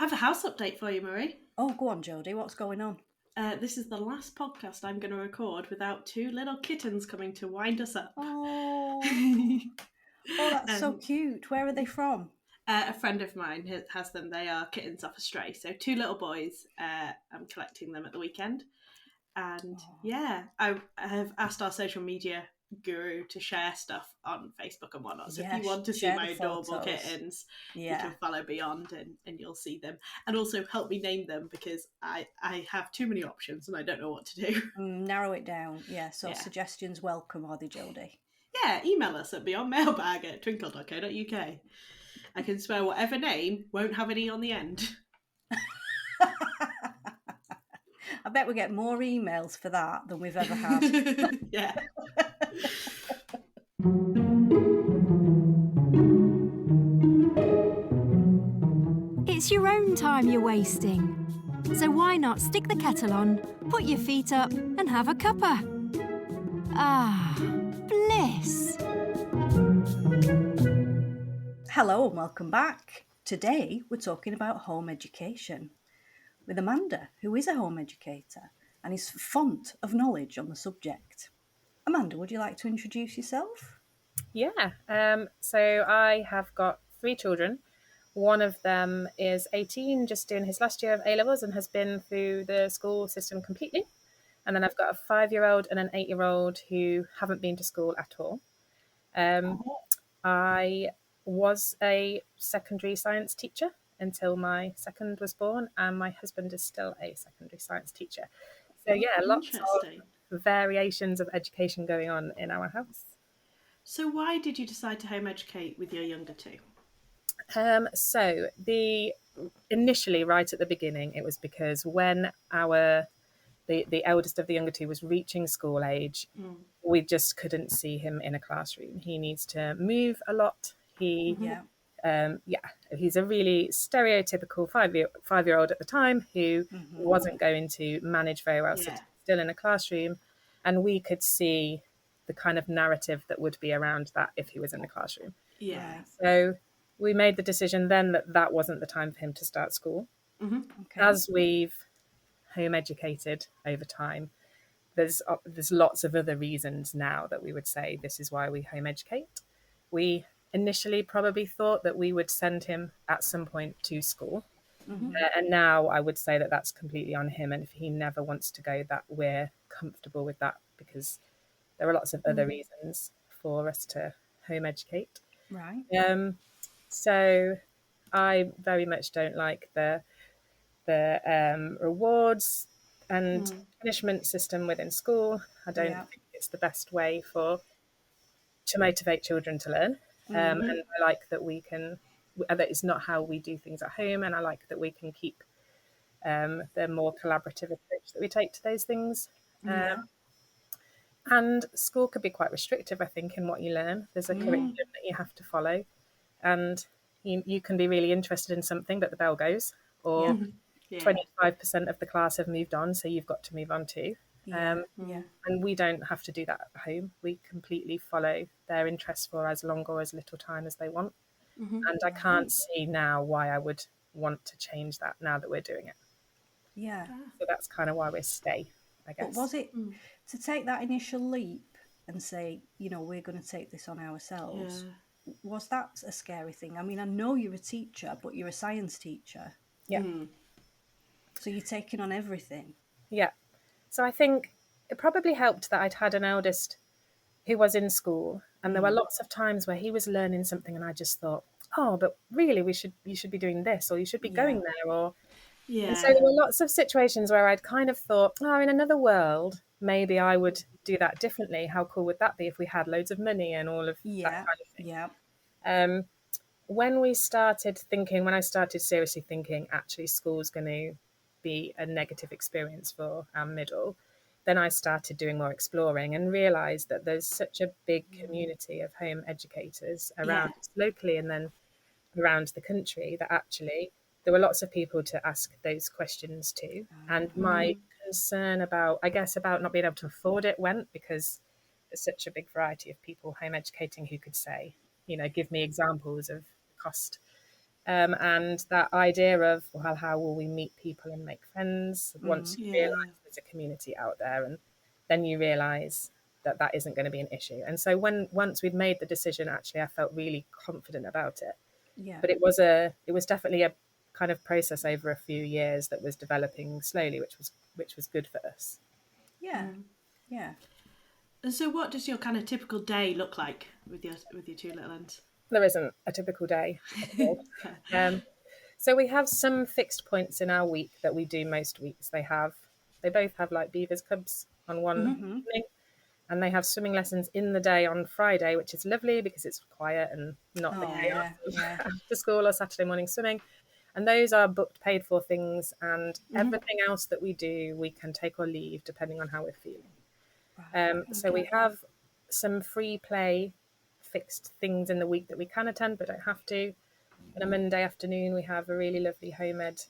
have a house update for you, Marie. Oh, go on, Jodi. What's going on? This is the last podcast I'm going to record without two little kittens coming to wind us up. Oh, oh, that's so cute. Where are they from? A friend of mine has them. They are kittens off a stray. So two little boys. I'm collecting them at the weekend. And I have asked our social media guru to share stuff on Facebook and whatnot. So if you want to see my adorable kittens, you can follow Beyond and you'll see them. And also help me name them because I have too many options and I don't know what to do. Narrow it down. Yeah, so suggestions welcome, are they, Jodi? Yeah, email us at beyondmailbag@twinkle.co.uk. I can spell whatever name, won't have an E on the end. I bet we get more emails for that than we've ever had. Yeah. It's your own time you're wasting. So why not stick the kettle on, put your feet up and have a cuppa? Ah, bliss. Hello and welcome back. Today we're talking about home education with Amanda, who is a home educator and is font of knowledge on the subject. Amanda, would you like to introduce yourself? Yeah, so I have got 3 children. One of them is 18, just doing his last year of A-levels and has been through the school system completely. And then I've got a 5-year-old and an 8-year-old who haven't been to school at all. I was a secondary science teacher until my second was born, and my husband is still a secondary science teacher. So yeah, lots of variations of education going on in our house. So why did you decide to home educate with your younger two? So initially, right at the beginning, it was because when the eldest of the younger two was reaching school age, we just couldn't see him in a classroom. He needs to move a lot. He's a really stereotypical five-year-old at the time who wasn't going to manage very well, still in a classroom, and we could see the kind of narrative that would be around that if he was in the classroom. Yeah. So we made the decision then that wasn't the time for him to start school. Mm-hmm. Okay. As we've home educated over time, there's lots of other reasons now that we would say this is why we home educate. We initially probably thought that we would send him at some point to school. And now I would say that that's completely on him. And if he never wants to go, that we're comfortable with that because there are lots of other reasons for us to home educate. Right. So I very much don't like the rewards and punishment system within school. I don't think it's the best way to motivate children to learn. And I like that that is not how we do things at home. And I like that we can keep the more collaborative approach that we take to those things. And school could be quite restrictive, I think, in what you learn. There's a curriculum that you have to follow. And you can be really interested in something, but the bell goes. Or 25% of the class have moved on, so you've got to move on too. And we don't have to do that at home. We completely follow their interests for as long or as little time as they want. And I can't see now why I would want to change that now that we're doing it. Yeah. So that's kind of why we stay, I guess. But was it to take that initial leap and say, we're going to take this on ourselves? Yeah. Was that a scary thing? I mean, I know you're a teacher, but you're a science teacher. Yeah. So you're taking on everything. Yeah. So I think it probably helped that I'd had an eldest who was in school, and there were lots of times where he was learning something and I just thought, oh, but really you should be doing this, or you should be going there, or and so there were lots of situations where I'd kind of thought, oh, in another world maybe I would do that differently. How cool would that be if we had loads of money and all of that kind of thing? Yeah. When I started seriously thinking actually school's going to be a negative experience for our middle, then I started doing more exploring and realised that there's such a big community of home educators around locally and then around the country that actually there were lots of people to ask those questions to. And my concern about not being able to afford it went because there's such a big variety of people home educating who could say, give me examples of cost And that idea of, well, how will we meet people and make friends once you Yeah. realise there's a community out there, and then you realise that that isn't going to be an issue. And so once we'd made the decision, actually, I felt really confident about it. Yeah. But it was definitely a kind of process over a few years that was developing slowly, which was good for us. Yeah. Yeah. And so, what does your kind of typical day look like with your two little ones? There isn't a typical day. So we have some fixed points in our week that we do most weeks. They both have like beavers cubs on one evening, and they have swimming lessons in the day on Friday, which is lovely because it's quiet and not the Oh, chaos yeah. of after school or Saturday morning swimming. And those are booked, paid for things, and everything else that we do, we can take or leave depending on how we're feeling. Right. So we have some free play fixed things in the week that we can attend but don't have to. On a Monday afternoon, we have a really lovely home ed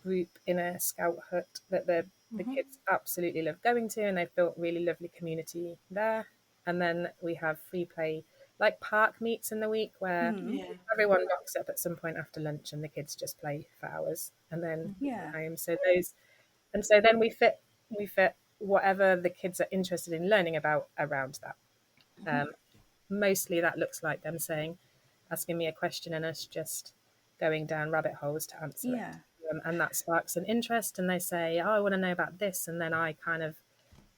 group in a scout hut that the kids absolutely love going to, and they've built really lovely community there. And then we have free play, like park meets in the week where Yeah. everyone rocks up at some point after lunch and the kids just play for hours and then Yeah. go home. So those, and so then we fit whatever the kids are interested in learning about around that. Mostly that looks like them asking me a question and us just going down rabbit holes to answer Yeah. it. And that sparks an interest, and they say, "Oh, I want to know about this," and then I kind of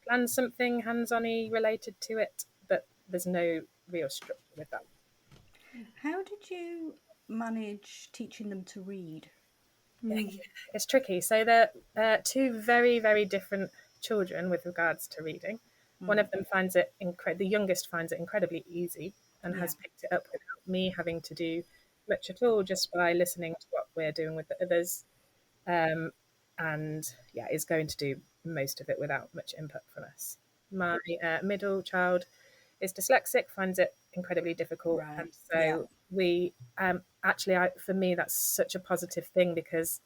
plan something hands-on-y related to it. But there's no real structure with that. How did you manage teaching them to read? It's tricky. So they're two very, very different children with regards to reading. One of them finds it the youngest finds it incredibly easy and has picked it up without me having to do much at all, just by listening to what we're doing with the others. And yeah, is going to do most of it without much input from us. My middle child is dyslexic, finds it incredibly difficult, and Right. so we for me that's such a positive thing because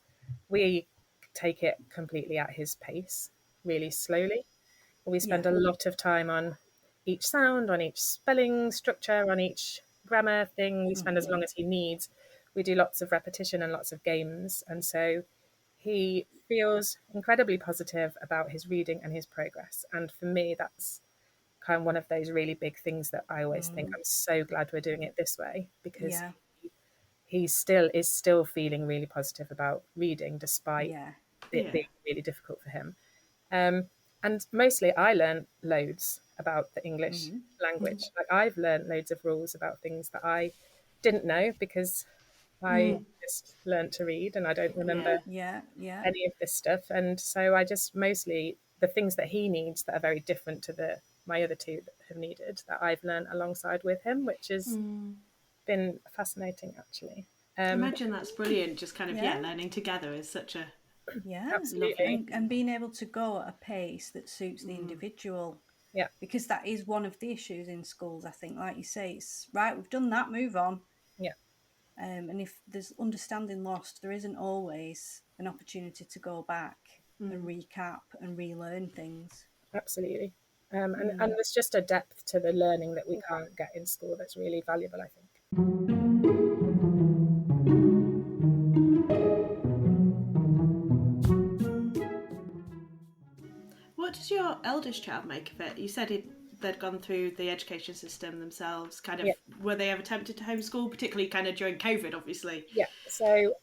we take it completely at his pace, really slowly. We spend a lot of time on each sound, on each spelling structure, on each grammar thing. We spend as long as he needs. We do lots of repetition and lots of games, and so he feels incredibly positive about his reading and his progress. And for me, that's kind of one of those really big things that I always think I'm so glad we're doing it this way because Yeah. he is still feeling really positive about reading despite Yeah. it Yeah. being really difficult for him. And mostly I learned loads about the English language. Like I've learned loads of rules about things that I didn't know because I just learned to read and I don't remember Yeah. Yeah. any of this stuff. And so I just mostly the things that he needs that are very different to my other two that have needed that I've learned alongside with him, which has been fascinating actually. I imagine that's brilliant. Just kind of Yeah. learning together is such a Yeah. Absolutely. And being able to go at a pace that suits the individual. Yeah. Because that is one of the issues in schools, I think. Like you say, it's right, we've done that, move on. Yeah. And if there's understanding lost, there isn't always an opportunity to go back and recap and relearn things. Absolutely. And there's just a depth to the learning that we can't get in school that's really valuable, I think. What does your eldest child make of it? You said they'd gone through the education system themselves. Kind of, Yeah. were they ever tempted to homeschool, particularly kind of during COVID, obviously? Yeah. So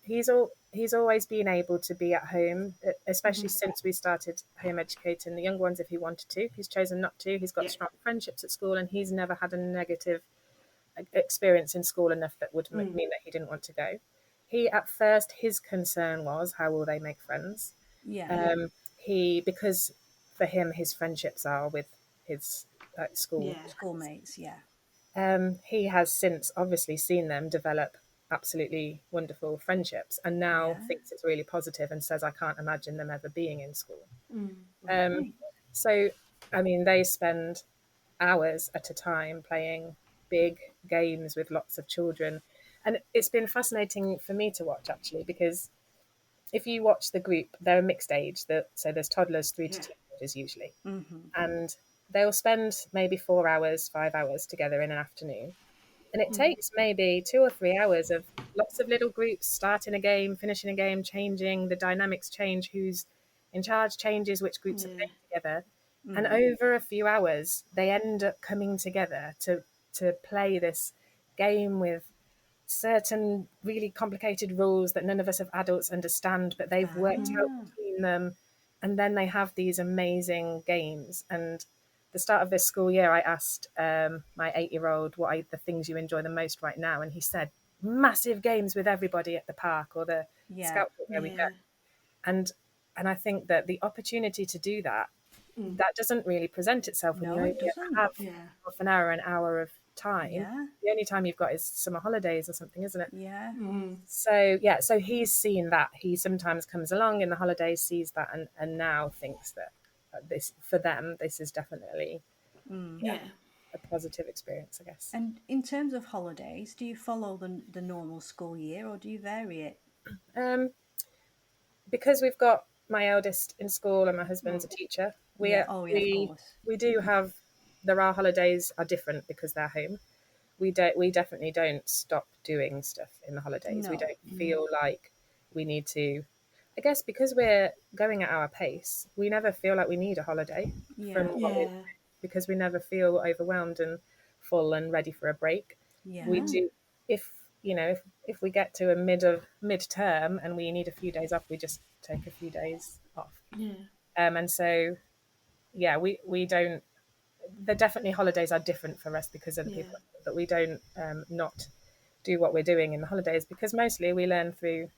he's always been able to be at home, especially since we started home educating the young ones. If he wanted to, he's chosen not to. He's got strong friendships at school, and he's never had a negative experience in school enough that would mean that he didn't want to go. He at first his concern was how will they make friends. Yeah. Because for him his friendships are with his school. Yeah. Schoolmates, yeah. He has since obviously seen them develop absolutely wonderful friendships and now thinks it's really positive and says I can't imagine them ever being in school. So I mean they spend hours at a time playing big games with lots of children, and it's been fascinating for me to watch actually because if you watch the group they're a mixed age, so there's toddlers 3 to teenagers usually, and they'll spend maybe 4 hours 5 hours together in an afternoon, And it takes maybe 2 or 3 hours of lots of little groups starting a game, finishing a game, changing, the dynamics change, who's in charge changes, which groups are playing together. And over a few hours, they end up coming together to play this game with certain really complicated rules that none of us as adults understand, but they've worked out between them. And then they have these amazing games. And the start of this school year, I asked my 8-year-old what are the things you enjoy the most right now, and he said massive games with everybody at the park or the scout group where we go. And I think that the opportunity to do that that doesn't really present itself when No, you it only doesn't. have half an hour of time. Yeah. The only time you've got is summer holidays or something, isn't it? Yeah. So yeah, so he's seen that. He sometimes comes along in the holidays, sees that, and now thinks that this for them this is definitely a positive experience, I guess. And in terms of holidays, do you follow the normal school year or do you vary it? Because we've got my eldest in school and my husband's a teacher, Of course. we do have our holidays are different because they're home. We definitely don't stop doing stuff in the holidays. We No. don't feel like we need to. I guess because we're going at our pace, we never feel like we need a holiday from what we because we never feel overwhelmed and full and ready for a break. Yeah. We do if if we get to a mid-term and we need a few days off, we just take a few days off. And so we don't. There definitely holidays are different for us because of the people, but we don't not do what we're doing in the holidays because mostly we learn through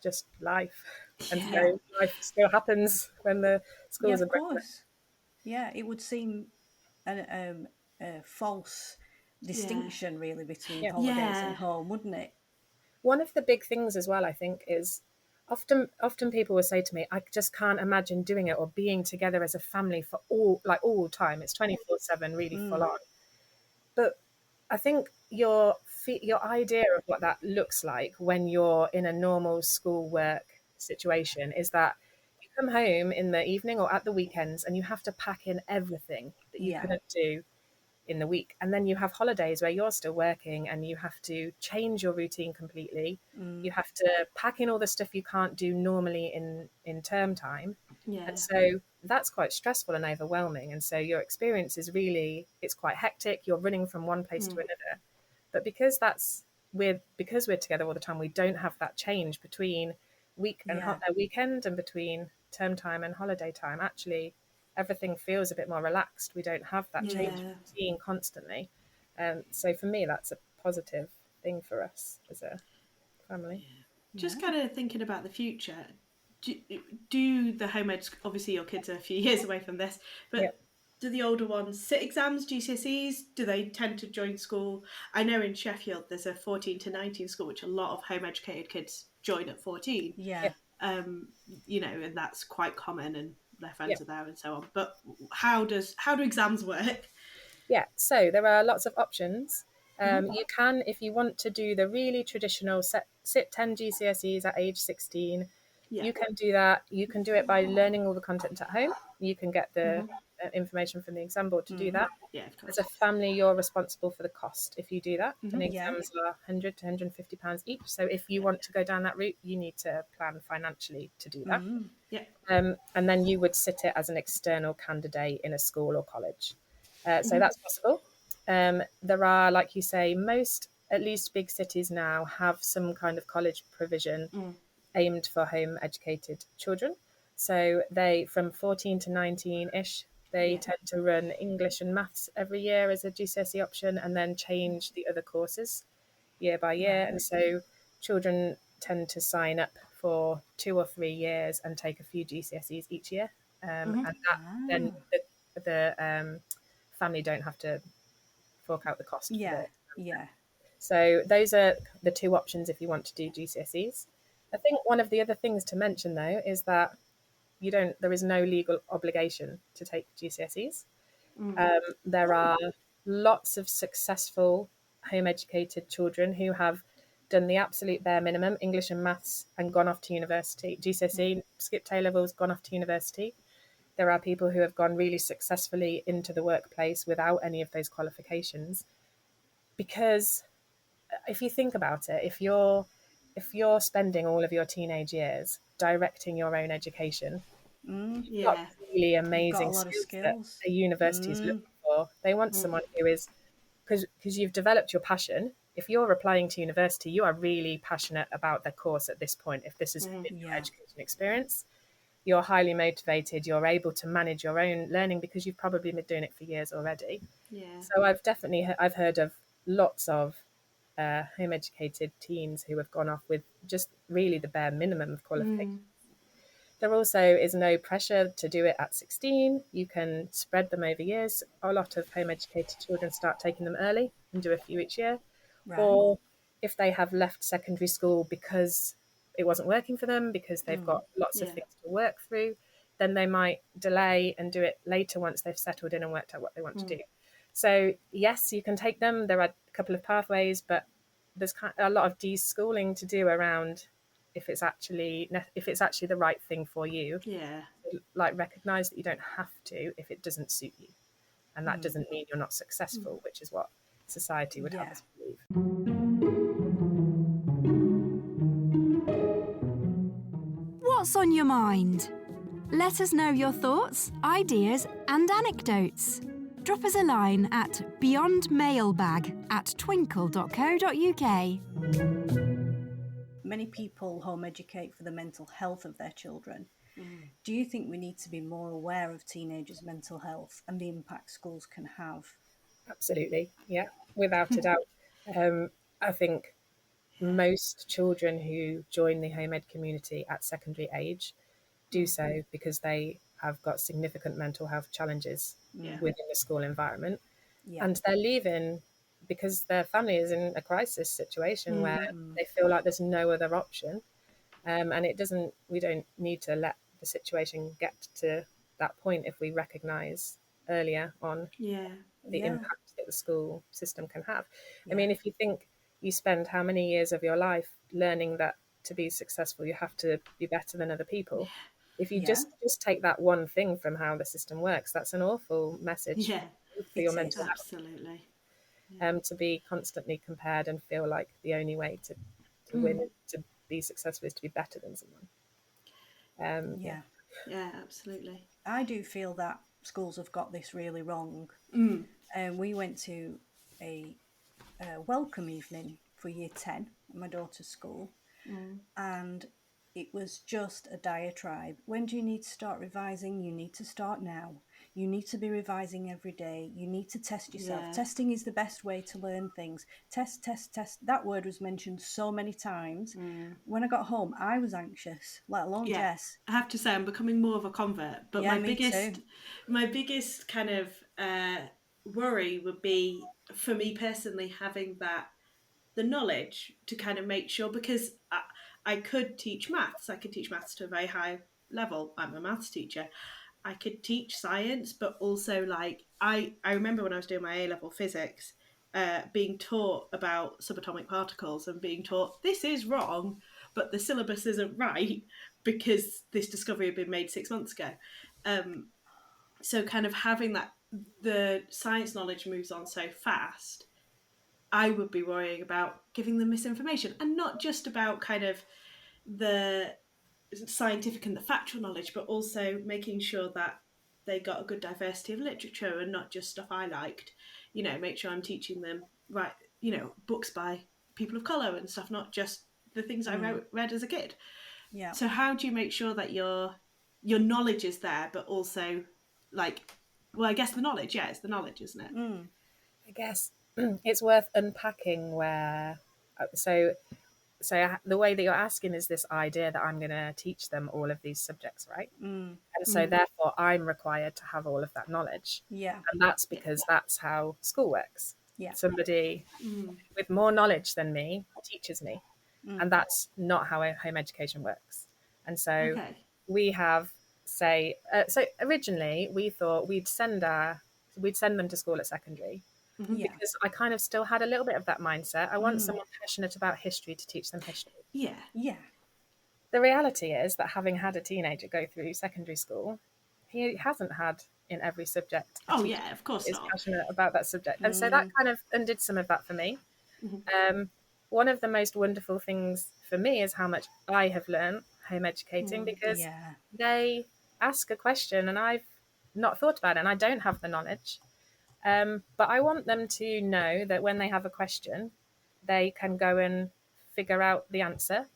just life, and so life still happens when the schools Yeah, are of breaking. course. Yeah, it would seem a false distinction really between holidays and home, wouldn't it? One of the big things as well, I think, is often people will say to me, I just can't imagine doing it or being together as a family for all time. It's 24/7, really full on. But I think your idea of what that looks like when you're in a normal school work situation is that you come home in the evening or at the weekends and you have to pack in everything that you couldn't do in the week. And then you have holidays where you're still working and you have to change your routine completely. You have to pack in all the stuff you can't do normally in term time. And so that's quite stressful and overwhelming. And so your experience is really, it's quite hectic. You're running from one place to another. But because we're together all the time, we don't have that change between week and weekend and between term time and holiday time. Actually, everything feels a bit more relaxed. We don't have that change of routine constantly. So for me, that's a positive thing for us as a family. Just kind of thinking about the future. Do the home ed, obviously your kids are a few years away from this, but do the older ones sit exams, GCSEs? Do they tend to join school? I know in Sheffield there's a 14 to 19 school, which a lot of home educated kids join at 14. Yeah. And that's quite common and their friends are there and so on. But how do exams work? Yeah, so there are lots of options. You can, if you want to do the really traditional sit 10 GCSEs at age 16, you can do that. You can do it by learning all the content at home. You can get the information from the exam board to do that. Yeah, of course. As a family, you're responsible for the cost if you do that. And exams are £100 to £150 each. So if you want to go down that route, you need to plan financially to do that. And then you would sit it as an external candidate in a school or college. So that's possible. There are, like you say, most, at least big cities now, have some kind of college provision aimed for home educated children. So they, from 14 to 19-ish, they tend to run English and maths every year as a GCSE option and then change the other courses year by year. And so children tend to sign up for 2 or 3 years and take a few GCSEs each year. And that then the family don't have to fork out the cost for it. So those are the two options if you want to do GCSEs. I think one of the other things to mention though is that there is no legal obligation to take GCSEs. There are lots of successful home educated children who have done the absolute bare minimum, English and maths, and gone off to university. GCSE, skipped A levels, gone off to university. There are people who have gone really successfully into the workplace without any of those qualifications. because if you think about it, if you're spending all of your teenage years directing your own education, you've got Yeah. really You've got a amazing lot of skills that skills. a university is looking for. They want someone who is, because you've developed your passion. If you're applying to university, you are really passionate about the course at this point. If this has been your Yeah. education experience, you're highly motivated. You're able to manage your own learning because you've probably been doing it for years already. Yeah. So I've heard of lots of home educated teens who have gone off with just really the bare minimum of qualification. There also is no pressure to do it at 16. You can spread them over years. A lot of home educated children start taking them early and do a few each year. Right. Or if they have left secondary school because it wasn't working for them, because they've got lots of Yeah. things to work through, then they might delay and do it later once they've settled in and worked out what they want to do. So yes, you can take them. There are a couple of pathways, but there's a lot of deschooling to do around if it's actually the right thing for you. Yeah. Like, recognize that you don't have to if it doesn't suit you, and that doesn't mean you're not successful, which is what society would have Yeah. us believe. What's on your mind? Let us know your thoughts, ideas, and anecdotes. Drop us a line at beyondmailbag@twinkle.co.uk. Many people home educate for the mental health of their children. Do you think we need to be more aware of teenagers' mental health and the impact schools can have? Absolutely, yeah, without a doubt. I think most children who join the home ed community at secondary age do so because they have got significant mental health challenges within the school environment, and they're leaving because their family is in a crisis situation where they feel like there's no other option, and we don't need to let the situation get to that point if we recognize earlier on Yeah. the impact that the school system can have. I Yeah. mean, if you think you spend how many years of your life learning that to be successful, you have to be better than other people. If you Yeah. just take that one thing from how the system works, that's an awful message Yeah. for your It mental is. health. Absolutely. To be constantly compared and feel like the only way to win, to be successful, is to be better than someone. Yeah. Yeah. Absolutely. I do feel that schools have got this really wrong. We went to a welcome evening for year 10 at my daughter's school, and it was just a diatribe. When do you need to start revising? You need to start now. You need to be revising every day. You need to test yourself. Yeah. Testing is the best way to learn things. Test, test, test. That word was mentioned so many times. When I got home, I was anxious, let alone Yeah. Jess. I have to say I'm becoming more of a convert, but Yeah, my me biggest too. my biggest kind of worry would be for me personally having the knowledge to kind of make sure, because I could teach maths. I could teach maths to a very high level. I'm a maths teacher. I could teach science, but also like I remember when I was doing my A-level physics, being taught about subatomic particles and being taught this is wrong, but the syllabus isn't right because this discovery had been made 6 months ago. So kind of having that, the science knowledge moves on so fast, I would be worrying about giving them misinformation, and not just about kind of the scientific and the factual knowledge, but also making sure that they got a good diversity of literature and not just stuff I liked. You know, make sure I'm teaching them right, you know, books by people of colour and stuff, not just the things I read as a kid. Yeah. So how do you make sure that your knowledge is there, but also like, well, I guess the knowledge, yeah, it's the knowledge, isn't it? I guess it's worth unpacking where. So the way that you're asking is this idea that I'm going to teach them all of these subjects, right? And so therefore I'm required to have all of that knowledge. Yeah. And that's because that's how school works. Yeah. Somebody with more knowledge than me teaches me. And that's not how home education works. And so we have, so originally we thought we'd send them to school at secondary. Yeah. Because I kind of still had a little bit of that mindset. I want someone passionate about history to teach them history. Yeah. Yeah. The reality is that having had a teenager go through secondary school, he hasn't had in every subject. Oh yeah, of course Is not. passionate about that subject, and so that kind of undid some of that for me. One of the most wonderful things for me is how much I have learned home educating, because Yeah. they ask a question and I've not thought about it and I don't have the knowledge. But I want them to know that when they have a question, they can go and figure out the answer,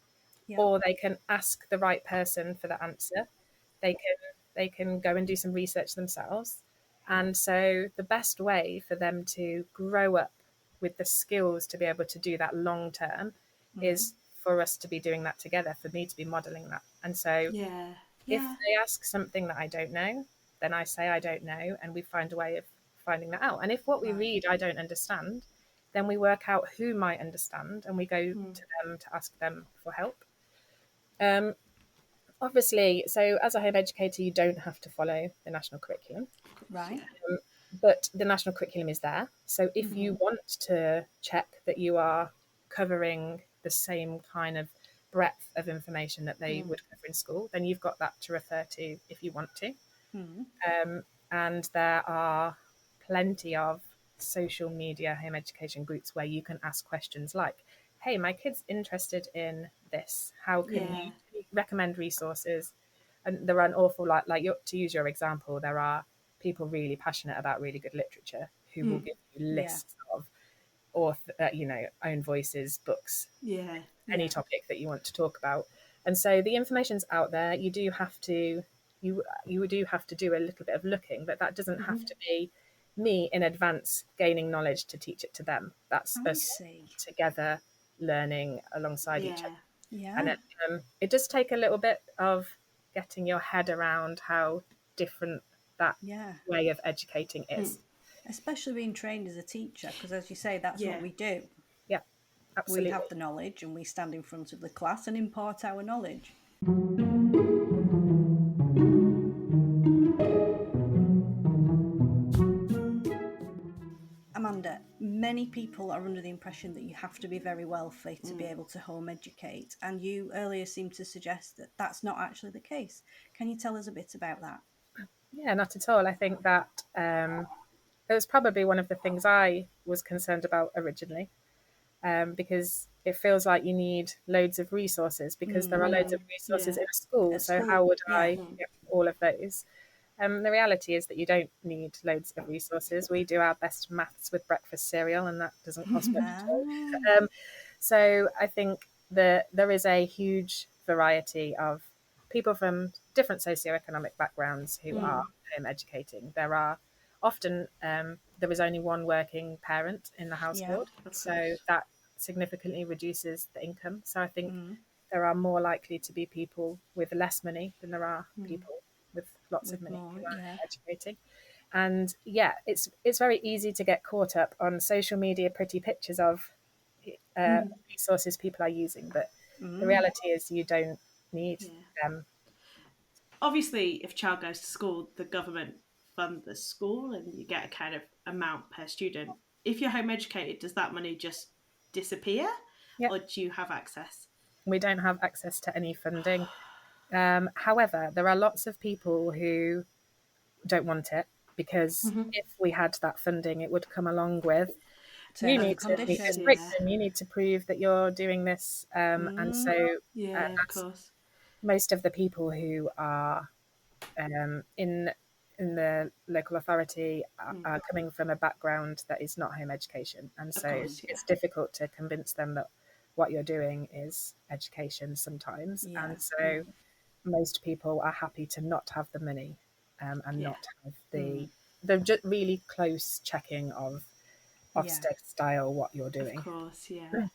Yeah. or they can ask the right person for the answer. They can go and do some research themselves. And so the best way for them to grow up with the skills to be able to do that long term is for us to be doing that together, for me to be modeling that. And so Yeah. if Yeah. they ask something that I don't know, then I say I don't know, and we find a way of finding that out. And if what we Right. read I don't understand, then we work out who might understand and we go to them to ask them for help. Obviously, so as a home educator, you don't have to follow the national curriculum, Right. Yeah. but the national curriculum is there. So if you want to check that you are covering the same kind of breadth of information that they would cover in school, then you've got that to refer to if you want to. And there are plenty of social media home education groups where you can ask questions like, hey, my kid's interested in this. How can Yeah. you recommend resources? And there are an awful lot, like to use your example, there are people really passionate about really good literature who will give you lists of own voices, books, Yeah. any topic that you want to talk about. And so the information's out there. You do have to do a little bit of looking, but that doesn't have to be me in advance gaining knowledge to teach it to them. That's I us see. together learning alongside each other. Yeah. And Yeah. it does take a little bit of getting your head around how different that Yeah. way of educating is. Especially being trained as a teacher, because as you say, that's Yeah. what we do. Yeah, We absolutely. have the knowledge and we stand in front of the class and impart our knowledge. Amanda, many people are under the impression that you have to be very wealthy to be able to home educate, and you earlier seemed to suggest that that's not actually the case. Can you tell us a bit about that? Yeah, not at all. I think that it was probably one of the things I was concerned about originally, because it feels like you need loads of resources because there are loads of resources Yeah. in a school. At So school, how would yeah. I get all of those? The reality is that you don't need loads of resources. We do our best maths with breakfast cereal, and that doesn't cost much at all. Ah, So I think that there is a huge variety of people from different socioeconomic backgrounds who are home educating. There are often there is only one working parent in the household, so that significantly reduces the income. So I think there are more likely to be people with less money than there are people with lots of with money more, who are yeah. educating. And yeah, it's very easy to get caught up on social media pretty pictures of resources people are using, but the reality is you don't need them. Obviously, if a child goes to school, the government fund the school and you get a kind of amount per student. If you're home educated, does that money just disappear, Yeah, or do you have access? we don't have access to any funding. However, there are lots of people who don't want it because if we had that funding, it would come along with you Terms and need to meet this conditions. curriculum, you need to prove that you're doing this, and so Yeah, of that's course. most of the people who are in the local authority are coming from a background that is not home education, and Of so course, yeah. it's difficult to convince them that what you're doing is education sometimes, Yeah. and so most people are happy to not have the money and Yeah. not have the just really close checking of Yeah. style what you're Of doing. course, yeah.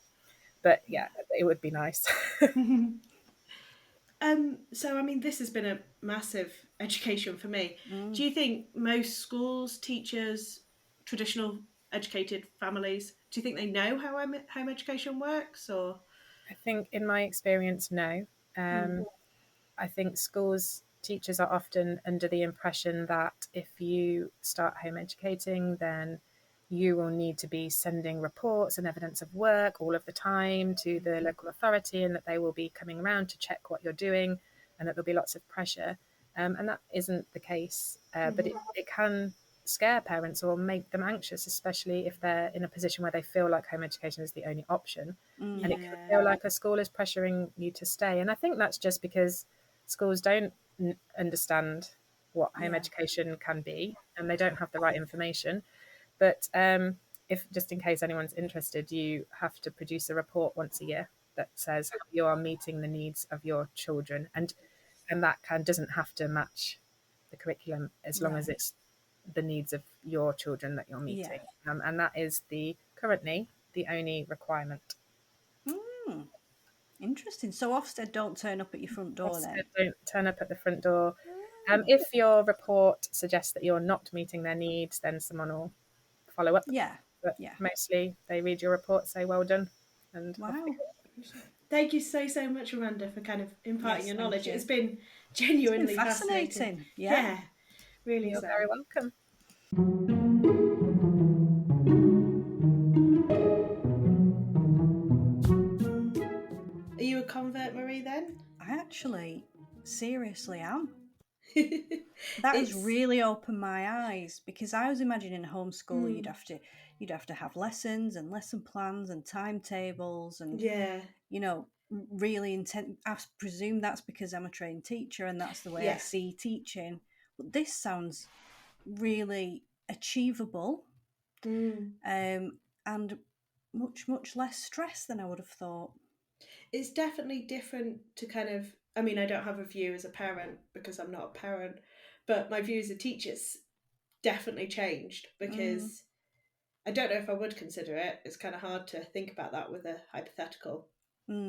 But yeah, it would be nice. So I mean, this has been a massive education for me. Do you think most schools, teachers, traditional educated families, do you think they know how home education works, or? I think in my experience, no. I think schools teachers are often under the impression that if you start home educating, then you will need to be sending reports and evidence of work all of the time to the local authority, and that they will be coming around to check what you're doing, and that there'll be lots of pressure. And that isn't the case. but it can scare parents or make them anxious, especially if they're in a position where they feel like home education is the only option. And it can feel like a school is pressuring you to stay. And I think that's just because schools don't understand what home education can be, and they don't have the right information. But if, just in case anyone's interested, you have to produce a report once a year that says how you are meeting the needs of your children, and that doesn't have to match the curriculum as long as it's the needs of your children that you're meeting. And that is currently the only requirement. Interesting. So Ofsted don't turn up at your front door then? Ofsted don't turn up at the front door. If your report suggests that you're not meeting their needs, then someone will follow up. But mostly they read your report, say well done, and wow. Thank you so much, Amanda, for kind of imparting your knowledge. It's been genuinely fascinating. Yeah, really. You're very welcome. Are you a convert, Marie, then? I actually seriously am. That has really opened my eyes, because I was imagining homeschool you'd have to have lessons and lesson plans and timetables and really intent. I presume that's because I'm a trained teacher and that's the way I see teaching. But this sounds really achievable, and much less stress than I would have thought. It's definitely different to kind of, I mean, I don't have a view as a parent because I'm not a parent, but my view as a teacher's definitely changed, because I don't know if I would consider it. It's kind of hard to think about that with a hypothetical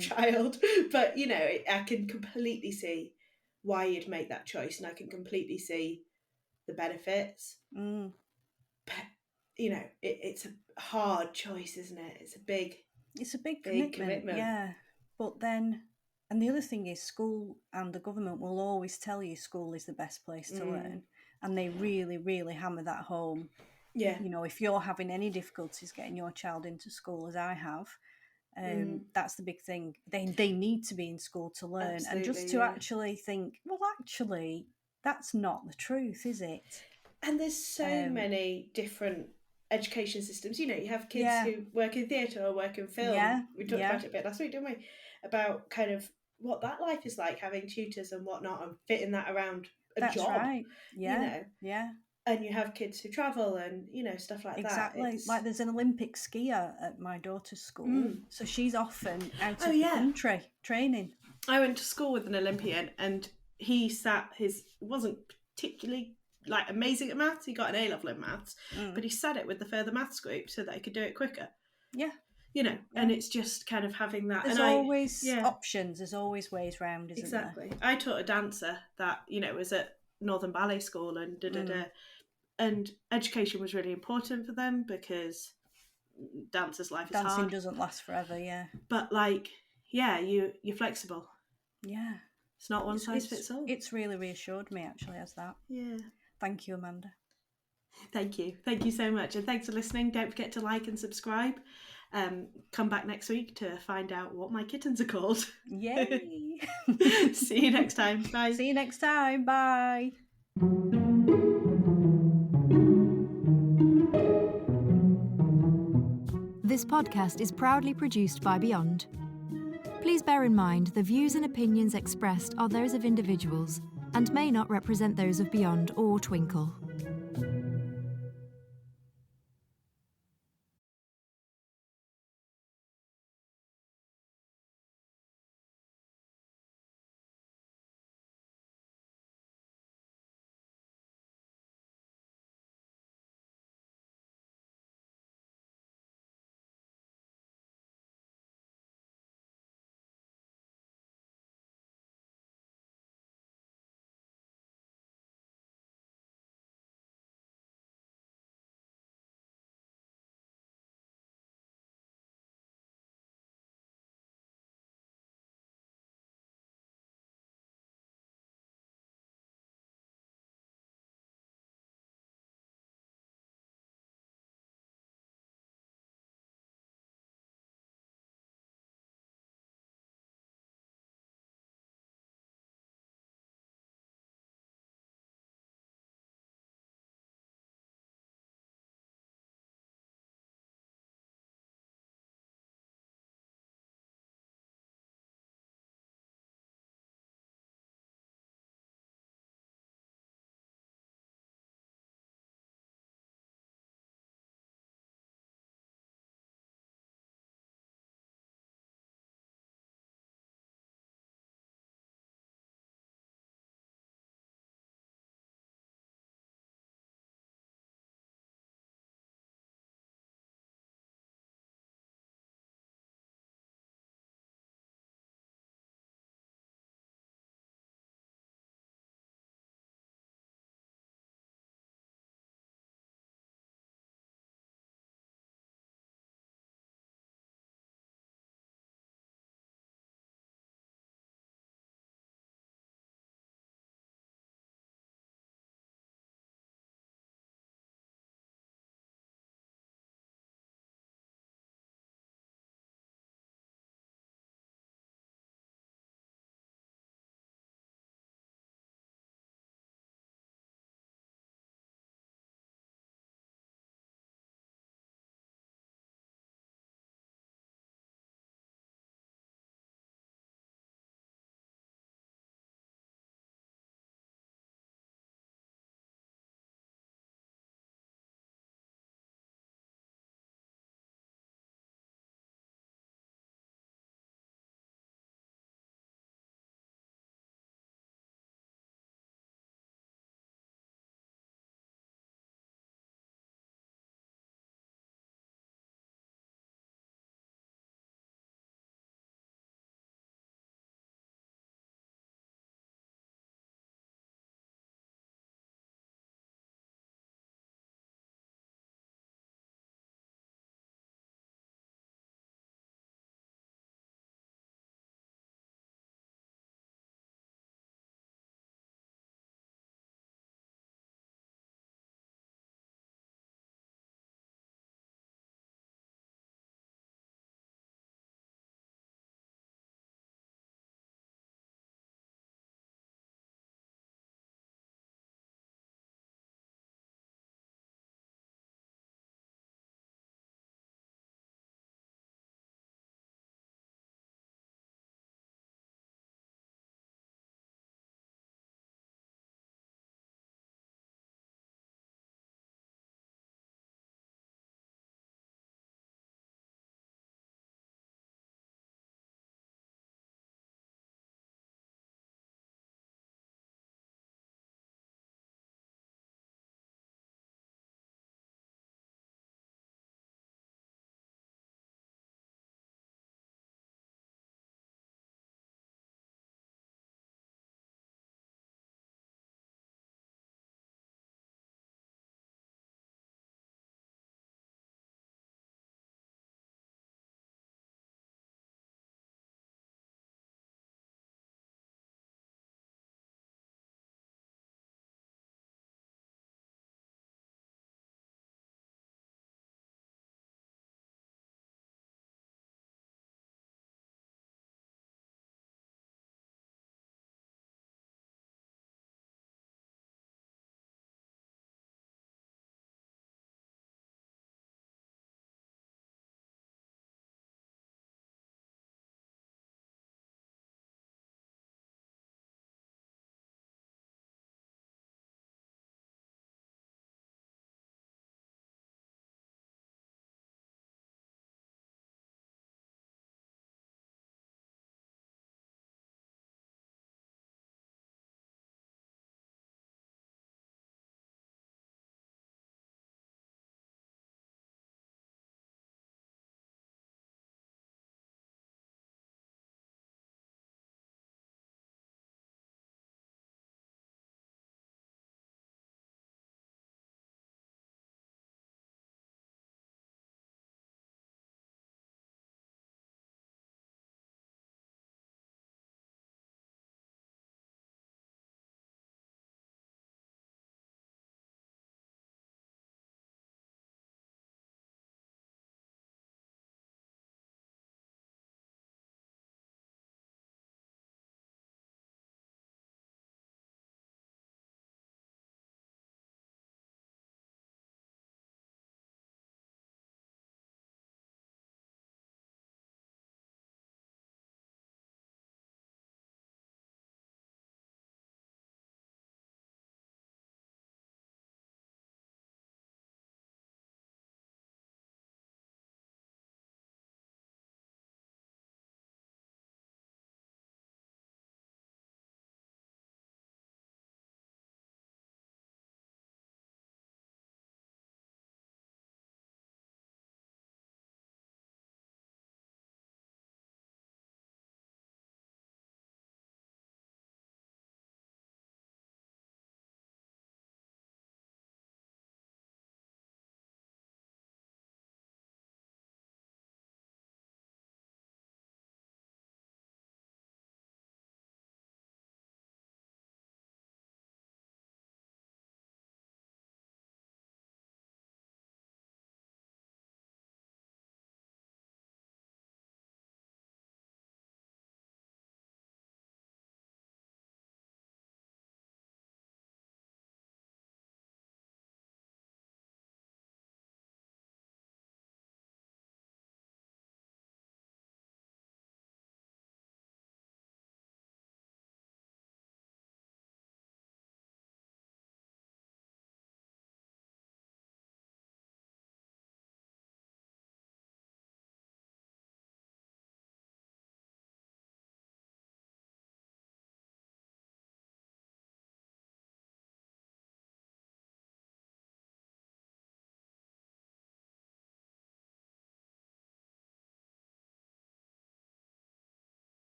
child, but I can completely see why you'd make that choice, and I can completely see the benefits. But it's a hard choice, isn't it? It's a big commitment. Yeah. But then, and the other thing is, school and the government will always tell you school is the best place to learn, and they really, really hammer that home. Yeah. If you're having any difficulties getting your child into school, as I have, that's the big thing. They need to be in school to learn. Absolutely, and just to actually think, well, actually, that's not the truth, is it? And there's so many different education systems. You have kids who work in theatre or work in film. We talked about it a bit last week, didn't we? About kind of what that life is like, having tutors and whatnot, and fitting that around a job. Right. Yeah. And you have kids who travel and stuff like that. Exactly. Like there's an Olympic skier at my daughter's school, so she's often out of the country training. I went to school with an Olympian, and he wasn't particularly amazing at maths. He got an A-level in maths, but he sat it with the further maths group so that he could do it quicker. Yeah. And it's just kind of having that. There's always options. There's always ways round, isn't there? Exactly. I taught a dancer that, was at Northern Ballet School and and education was really important for them, because dancers' life is hard. Dancing doesn't last forever, But you're flexible. Yeah. It's not one size fits all. It's really reassured me, actually, as that. Yeah. Thank you, Amanda. Thank you. Thank you so much. And thanks for listening. Don't forget to like and subscribe. Come back next week to find out what my kittens are called. Yay! See you next time. Bye. See you next time. Bye. This podcast is proudly produced by Beyond. Please bear in mind the views and opinions expressed are those of individuals and may not represent those of Beyond or Twinkle.